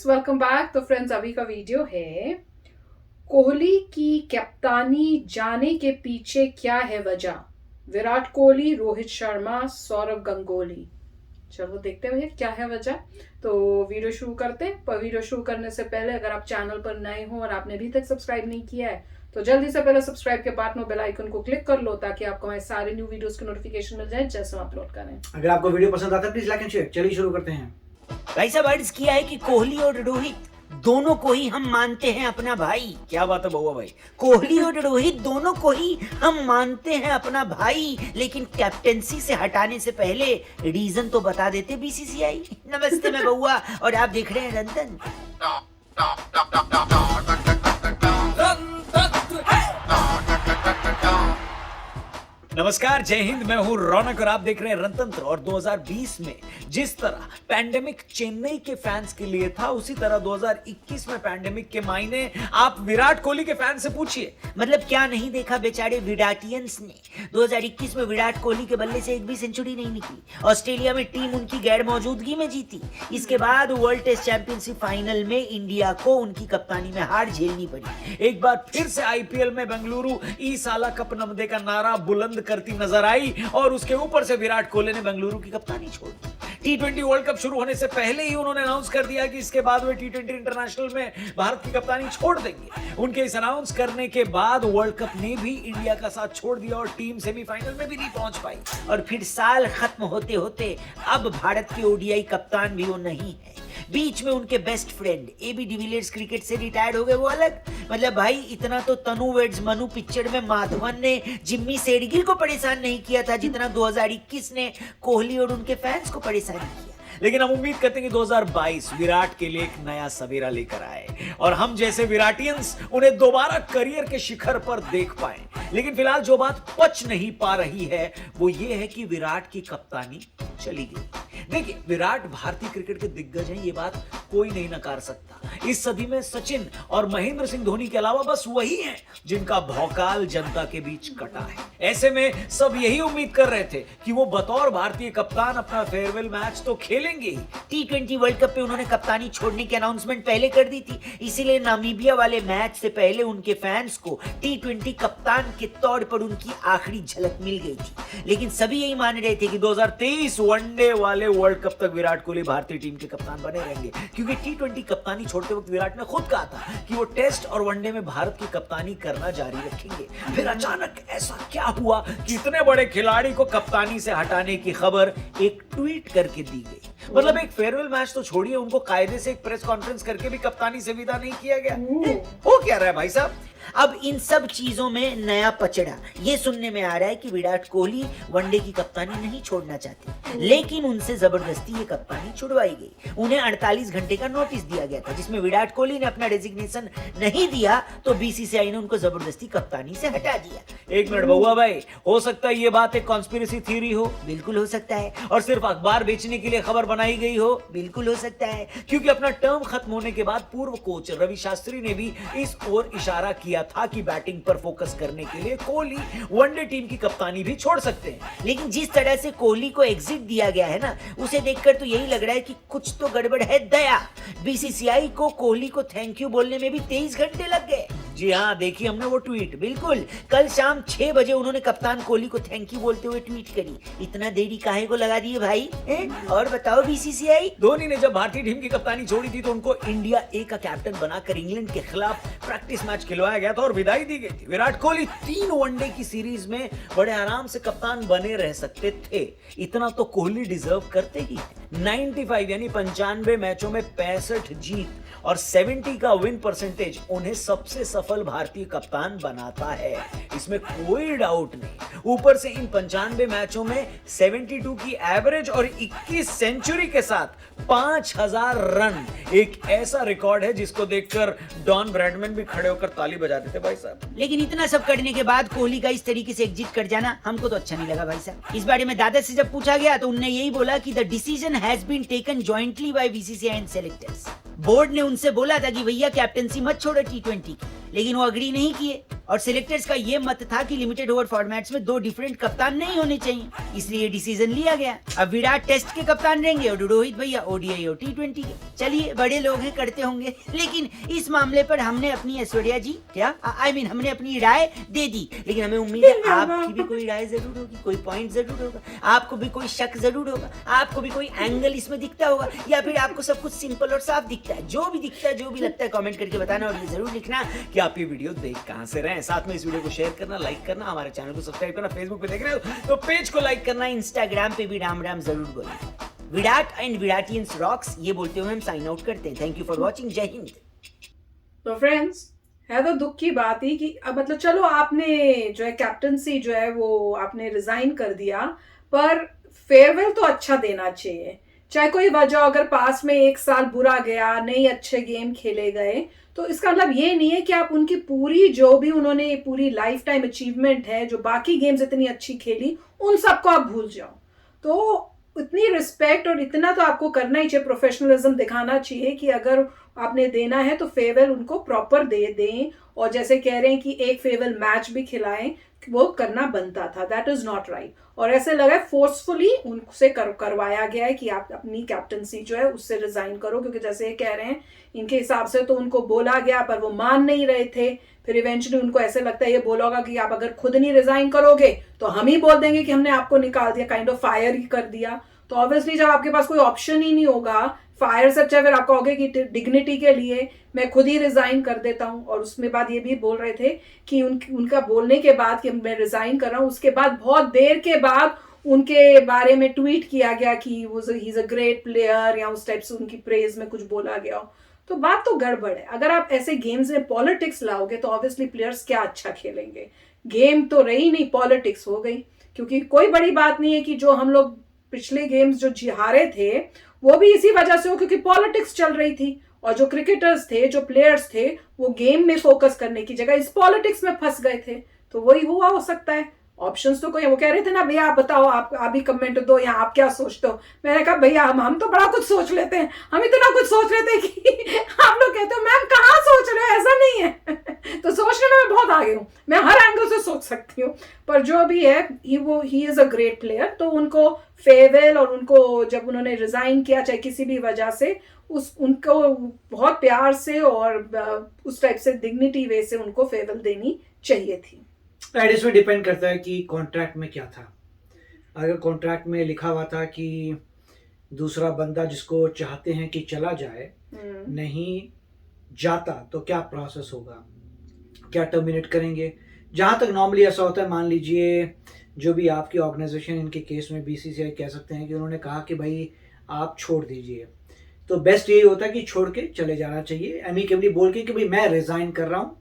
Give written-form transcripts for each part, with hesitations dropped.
Friends, welcome back. तो friends, अभी का वीडियो है कोहली की कप्तानी जाने के पीछे क्या है वजह। विराट कोहली, रोहित शर्मा, सौरव गंगोली। चलो देखते हैं भैया क्या है वजह। तो वीडियो शुरू करते हैं। पर वीडियो शुरू करने से पहले अगर आप चैनल पर नए हो और आपने अभी तक सब्सक्राइब नहीं किया है तो जल्दी से पहले सब्सक्राइब के बाद में बेल आइकन को क्लिक कर लो ताकि आपको हमारे सारे न्यू वीडियोस की नोटिफिकेशन मिल जाए जैसे हम अपलोड करें। अगर आपको वीडियो पसंद आता है प्लीज लाइक एंड शेयर। चलिए शुरू करते हैं। भाई साहब अर्ज किया है कि कोहली और रोहित दोनों को ही हम मानते हैं अपना भाई। क्या बात है बउआ भाई, कोहली और रोहित दोनों को ही हम मानते हैं अपना भाई, लेकिन कैप्टेंसी से हटाने से पहले रीजन तो बता देते बीसीसीआई। नमस्ते मैं बउआ और आप देख रहे हैं रंतन। नमस्कार, जय हिंद, मैं हूं रौनक और आप देख रहे हैं रणतंत्र। और 2020 में जिस तरह पैंडेमिक चेन्नई के फैंस के लिए था उसी तरह 2021 में पैंडेमिक के मायने आप विराट कोहली के फैन से पूछिए। मतलब क्या नहीं देखा बेचारे विराटियंस ने। 2021 में विराट कोहली के बल्ले से एक भी सेंचुरी नहीं निकली। ऑस्ट्रेलिया में टीम उनकी गैर मौजूदगी में जीती। इसके बाद वर्ल्ड टेस्ट चैंपियनशिप फाइनल में इंडिया को उनकी कप्तानी में हार झेलनी पड़ी। एक बार फिर से आईपीएल में बेंगलुरु ई साला कप नमदे का नारा बुलंद करती नजर आई और उसके ऊपर से विराट कोहली ने बेंगलुरु की कप्तानी छोड़ दी। टी20 वर्ल्ड कप शुरू होने से पहले ही उन्होंने अनाउंस कर दिया कि इसके बाद वे टी20 इंटरनेशनल में भारत की कप्तानी छोड़ देंगे। उनके इस अनाउंस करने के बाद वर्ल्ड कप ने भी इंडिया का साथ छोड़ दिया और टीम सेमीफाइनल में भी नहीं पहुंच पाई। और फिर साल खत्म होते होते अब भारत के ओडीआई कप्तान भी वो नहीं है। बीच में उनके best friend AB de Villiers cricket से रिटायर्ड हो गए, वो अलग। मतलब भाई इतना तो तनु वेड्स मनु पिक्चर में माधवन ने जिम्मी शेरगिल को परेशान नहीं किया था जितना 2021 ने कोहली और उनके फैंस को परेशान किया। लेकिन हम उम्मीद करते हैं कि 2022 विराट के लिए एक नया सवेरा लेकर आए और हम जैसे विराटियंस उन्हें दोबारा करियर के शिखर पर देख पाए। लेकिन फिलहाल जो बात पच नहीं पा रही है वो ये है कि विराट की कप्तानी चली गई। देखिए, विराट भारतीय क्रिकेट के दिग्गज हैं, ये बात कोई नहीं नकार सकता। इस सदी में सचिन और महेंद्र सिंह धोनी के अलावा बस वही हैं जिनका भौकाल जनता के बीच कटा है। ऐसे में सब यही उम्मीद कर रहे थे कि वो बतौर भारतीय कप्तान अपना फेयरवेल मैच तो खेलेंगे ही। टी20 वर्ल्ड कप पे उन्होंने कप्तानी छोड़ने की अनाउंसमेंट पहले कर दी थी, इसीलिए नामीबिया वाले मैच से पहले उनके फैंस को टी20 कप्तान के तौर पर उनकी आखिरी झलक मिल गई थी। लेकिन सभी यही मान रहे थे कि 2023 वनडे वाले वर्ल्ड कप तक विराट कोहली भारतीय टीम के कप्तान बने रहेंगे, क्योंकि टी20 कप्तानी छोड़ते वक्त विराट ने खुद कहा था कि वो टेस्ट और वनडे में भारत की कप्तानी करना जारी रखेंगे। फिर अचानक ऐसा क्या हुआ कि इतने बड़े खिलाड़ी को कप्तानी से हटाने की खबर एक ट्वीट करके दी गई। मतलब एक फेयरवेल मैच तो छोड़िए, उनको कायदे से एक प्रेस कॉन्फ्रेंस करके भी कप्तानी से विदा नहीं किया गया। हो क्या रहा है भाई साहब? अब इन सब चीजों में नया पचड़ा ये सुनने में आ रहा है कि विराट कोहली वनडे की कप्तानी नहीं छोड़ना चाहते, लेकिन उनसे जबरदस्ती ये कप्तानी छुड़वाई गई। उन्हें 48 घंटे का नोटिस दिया गया था जिसमें विराट कोहली ने अपना रेजिग्नेशन नहीं दिया तो बीसीसीआई ने उनको जबरदस्ती कप्तानी से हटा दिया। एक मिनट बउआ भाई, हो सकता है ये बात एक कॉन्स्पिरेसी थ्योरी हो? बिल्कुल हो सकता है। और सिर्फ अखबार बेचने के लिए खबर बनाई गई हो? बिल्कुल हो सकता है, क्योंकि अपना टर्म खत्म होने के बाद पूर्व कोच रवि शास्त्री ने भी इस ओर इशारा किया था कि बैटिंग पर फोकस करने के लिए कोहली वनडे टीम की कप्तानी भी छोड़ सकते हैं। लेकिन जिस तरह से कोहली को एग्जिट दिया गया है ना, उसे देखकर तो यही लग रहा है कि कुछ तो गड़बड़ है दया। बीसीसीआई को कोहली को थैंक यू बोलने में भी 23 घंटे लग गए। जी हाँ, देखिए हमने वो ट्वीट, बिल्कुल कल शाम 6 बजे उन्होंने कप्तान कोहली को थैंक यू बोलते हुए ट्वीट करी। इतना देरी काहे को लगा दिए भाई? और बताओ बीसीसीआई। धोनी ने जब भारतीय टीम की कप्तानी छोड़ी थी तो उनको इंडिया ए का कैप्टन बनाकर इंग्लैंड के खिलाफ प्रैक्टिस मैच खिलवाया गया था और विदाई दी गई थी। विराट कोहली 3 वनडे की सीरीज में बड़े आराम से कप्तान बने रह सकते थे। इतना तो कोहली डिजर्व करते ही। 95 यानी 95 मैचों में 65 जीत और 70 का विन परसेंटेज उन्हें सबसे सफल भारतीय कप्तान बनाता है, इसमें कोई डाउट नहीं। ऊपर से इन 95 मैचों में 72 की एवरेज और 21 सेंचुरी के साथ 5000 रन एक ऐसा रिकॉर्ड है जिसको देखकर डॉन ब्रैडमैन भी खड़े होकर ताली बजा देते भाई साहब। लेकिन इतना सब करने के बाद कोहली का इस तरीके से एग्जिट कर जाना हमको तो अच्छा नहीं लगा भाई साहब। इस बारे में दादा से जब पूछा गया तो उन्होंने यही बोला कि the decision has been taken jointly by BCCI and selectors. Board ने उनसे बोला था कि भैया कैप्टनसी मत छोड़ो T20 की, लेकिन वो अग्री नहीं किए और सिलेक्टर्स का ये मत था कि लिमिटेड ओवर फॉर्मेट्स में 2 डिफरेंट कप्तान नहीं होने चाहिए, इसलिए डिसीजन लिया गया। अब विराट टेस्ट के कप्तान रहेंगे और रोहित भैया ओडीआई और T20 के। चलिए, बड़े लोग हैं, करते होंगे, लेकिन इस मामले पर हमने अपनी ऐश्वर्या जी क्या हमने अपनी राय दे दी, लेकिन हमें उम्मीद है आपकी भी कोई राय जरूर होगी, कोई पॉइंट जरूर होगा, आपको भी कोई शक जरूर होगा, आपको भी कोई एंगल इसमें दिखता होगा, या फिर आपको सब कुछ सिंपल और साफ दिखता है। जो भी दिखता है, जो भी लगता है, कमेंट करके बताना और ये जरूर लिखना कि आप ये वीडियो देख कहां से रहे हैं। साथ में इस वीडियो को शेयर करना, लाइक करना, हमारे चैनल को सब्सक्राइब करना, फेसबुक पे देख रहे हो तो पेज को लाइक करना, इंस्टाग्राम पे भी राम राम जरूर बोलना। विराट एंड विराटियंस रॉक्स ये बोलते हुए हम साइन आउट करते हैं। Thank you for watching. जय हिंद। तो फ्रेंड्स, है तो दुख की बात ही कि अब मतलब चलो आपने जो है कैप्टनसी जो है वो आपने रिजाइन कर दिया, पर फेयरवेल तो अच्छा देना चाहिए। चाहे कोई वजह, अगर पास में 1 साल बुरा गया, नहीं अच्छे गेम खेले गए, तो इसका मतलब ये नहीं है कि आप उनकी पूरी जो भी उन्होंने पूरी लाइफ टाइम अचीवमेंट है, जो बाकी गेम्स इतनी अच्छी खेली, उन सबको आप भूल जाओ। तो इतनी रिस्पेक्ट और इतना तो आपको करना ही चाहिए, प्रोफेशनलिज्म दिखाना चाहिए कि अगर आपने देना है तो फेयरवेल उनको प्रॉपर दे दें, और जैसे कह रहे हैं कि एक फेयरवेल मैच भी खिलाएं, वो करना बनता था। That is not right. और ऐसे लगा है फोर्सफुली उनसे करवाया गया है कि आप अपनी कैप्टनसी जो है उससे रिजाइन करो, क्योंकि जैसे ये कह रहे हैं इनके हिसाब से तो उनको बोला गया पर वो मान नहीं रहे थे। फिर इवेंचुअली उनको ऐसे लगता है ये बोला होगा कि आप अगर खुद नहीं रिजाइन करोगे तो हम ही बोल देंगे कि हमने आपको निकाल दिया, काइंड ऑफ फायर ही कर दिया। तो ऑब्वियसली जब आपके पास कोई ऑप्शन ही नहीं होगा, फायर से अच्छा फिर आप कहोगे कि डिग्निटी के लिए मैं खुद ही रिजाइन कर देता हूं। और उसमें बाद ये भी बोल रहे थे कि उनका बोलने के बाद कि मैं रिजाइन कर रहा हूं, उसके बाद बहुत देर के बाद उनके बारे में ट्वीट किया गया कि he is a great player, या उस टाइप से उनकी प्रेज में कुछ बोला गया हो। तो बात तो गड़बड़ है। अगर आप ऐसे गेम्स में पॉलिटिक्स लाओगे तो ऑब्वियसली प्लेयर्स क्या अच्छा खेलेंगे। गेम तो रही नहीं, पॉलिटिक्स हो गई। क्योंकि कोई बड़ी बात नहीं है कि जो हम लोग पिछले गेम्स जो हारे थे वो भी इसी वजह से हो क्योंकि पॉलिटिक्स चल रही थी, और जो क्रिकेटर्स थे, जो प्लेयर्स थे, वो गेम में फोकस करने की जगह इस पॉलिटिक्स में फंस गए थे। तो वही हुआ हो सकता है। ऑप्शंस तो कोई, वो कह रहे थे ना भैया आप बताओ, आप भी कमेंट दो या आप क्या सोचते हो। मैंने कहा भैया हम तो बड़ा कुछ सोच लेते हैं, हम इतना कुछ सोच लेते हैं कि आप लोग कहते हो मैम कहाँ सोच रहे हो, ऐसा नहीं है। तो सोचने में मैं बहुत आगे हूँ, मैं हर एंगल से सोच सकती हूँ। पर जो भी है he is a great player. तो उनको फेयरवेल और उनको जब उन्होंने रिजाइन किया चाहे किसी भी वजह से, उनको बहुत प्यार से और उस टाइप से डिग्निटी वे से उनको फेयरवेल देनी चाहिए थी। इसमें डिपेंड करता है कि कॉन्ट्रैक्ट में क्या था। अगर कॉन्ट्रैक्ट में लिखा हुआ था कि दूसरा बंदा जिसको चाहते हैं कि चला जाए नहीं जाता तो क्या प्रोसेस होगा, क्या टर्मिनेट करेंगे। जहाँ तक नॉर्मली ऐसा होता है, मान लीजिए जो भी आपकी ऑर्गेनाइजेशन, इनके केस में बीसीसीआई कह सकते हैं कि उन्होंने कहा कि भाई आप छोड़ दीजिए, तो बेस्ट यही होता है कि छोड़ के चले जाना चाहिए, एमिकेबली बोल के कि भाई मैं रिजाइन कर रहा हूँ,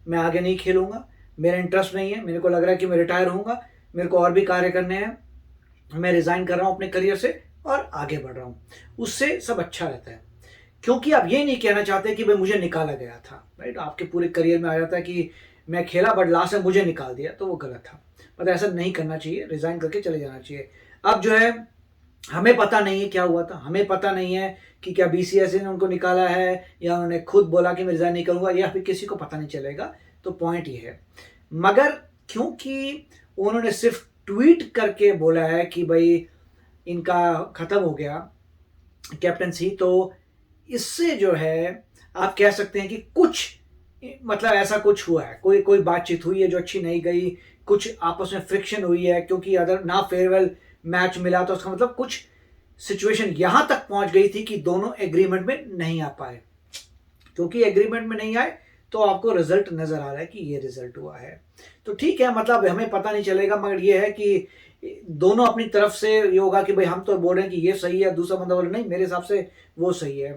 मैं आगे नहीं खेलूंगा, मेरा इंटरेस्ट नहीं है, मेरे को लग रहा है कि मैं रिटायर होऊंगा, मेरे को और भी कार्य करने हैं, मैं रिजाइन कर रहा हूँ अपने करियर से और आगे बढ़ रहा हूँ। उससे सब अच्छा रहता है, क्योंकि आप ये नहीं कहना चाहते कि भाई मुझे निकाला गया था, राइट। आपके पूरे करियर में आ जाता है कि मैं खेला बट लास्ट में मुझे निकाल दिया, तो वो गलत था। मतलब ऐसा नहीं करना चाहिए, रिजाइन करके चले जाना चाहिए। अब जो है हमें पता नहीं है क्या हुआ था, हमें पता नहीं है कि क्या बीसीसीआई ने उनको निकाला है या उन्होंने खुद बोला कि मैं रिजाइन नहीं करूंगा, या फिर किसी को पता नहीं चलेगा। तो पॉइंट ये है, मगर क्योंकि उन्होंने सिर्फ ट्वीट करके बोला है कि भाई इनका खत्म हो गया कैप्टनसी, तो इससे जो है आप कह सकते हैं कि कुछ मतलब ऐसा कुछ हुआ है, कोई बातचीत हुई है जो अच्छी नहीं गई, कुछ आपस में फ्रिक्शन हुई है, क्योंकि अगर ना फेयरवेल मैच मिला तो उसका मतलब कुछ सिचुएशन यहां तक पहुंच गई थी कि दोनों एग्रीमेंट में नहीं आ पाए। क्योंकि एग्रीमेंट में नहीं आए तो आपको रिजल्ट नजर आ रहा है कि ये रिजल्ट हुआ है। तो ठीक है, मतलब हमें पता नहीं चलेगा, मगर ये है कि दोनों अपनी तरफ से ये होगा कि भाई हम तो बोल रहे हैं कि ये सही है, दूसरा बंदा बोल रहा नहीं मेरे हिसाब से वो सही है,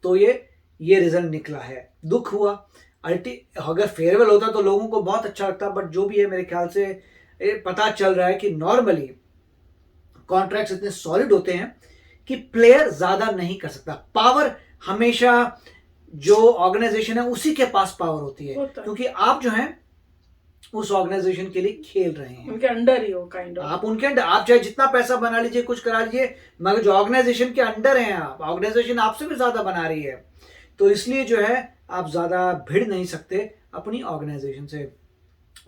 तो ये रिजल्ट निकला है। दुख हुआ। अगर फेयरवेल होता तो लोगों को बहुत अच्छा लगता, बट जो भी है मेरे ख्याल से पता चल रहा है कि नॉर्मली कॉन्ट्रैक्ट्स इतने सॉलिड होते हैं कि प्लेयर ज्यादा नहीं कर सकता। पावर हमेशा जो ऑर्गेनाइजेशन है उसी के पास पावर होती है, क्योंकि आप जो है उस ऑर्गेनाइजेशन के लिए खेल रहे हैं। उनके अंडर ही हो काइंड ऑफ। आप उनके अंडर, आप चाहे जितना पैसा बना लीजिए, कुछ करा लीजिए, मगर जो ऑर्गेनाइजेशन के अंडर हैं आप, ऑर्गेनाइजेशन आपसे भी ज्यादा बना रही है, तो इसलिए जो है आप ज्यादा भिड़ नहीं सकते अपनी ऑर्गेनाइजेशन से।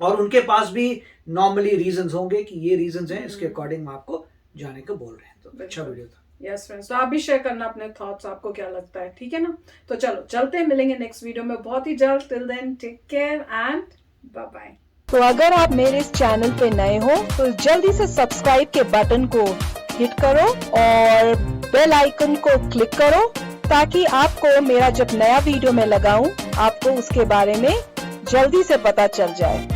और उनके पास भी नॉर्मली रीजंस होंगे कि ये रीजंस हैं, इसके अकॉर्डिंग हम आपको जाने को बोल रहे हैं। तो अच्छा वीडियो था। यस फ्रेंड्स, तो आप भी शेयर करना अपने थॉट्स, आपको क्या लगता है, ठीक है ना। तो चलो चलते हैं, मिलेंगे नेक्स्ट वीडियो में बहुत ही जल्द। Till then take care and bye bye. तो अगर आप मेरे इस चैनल पे नए हो तो जल्दी से सब्सक्राइब के बटन को हिट करो और बेल आइकन को क्लिक करो, ताकि आपको मेरा जब नया वीडियो मैं लगाऊं आपको उसके बारे में जल्दी से पता चल जाए।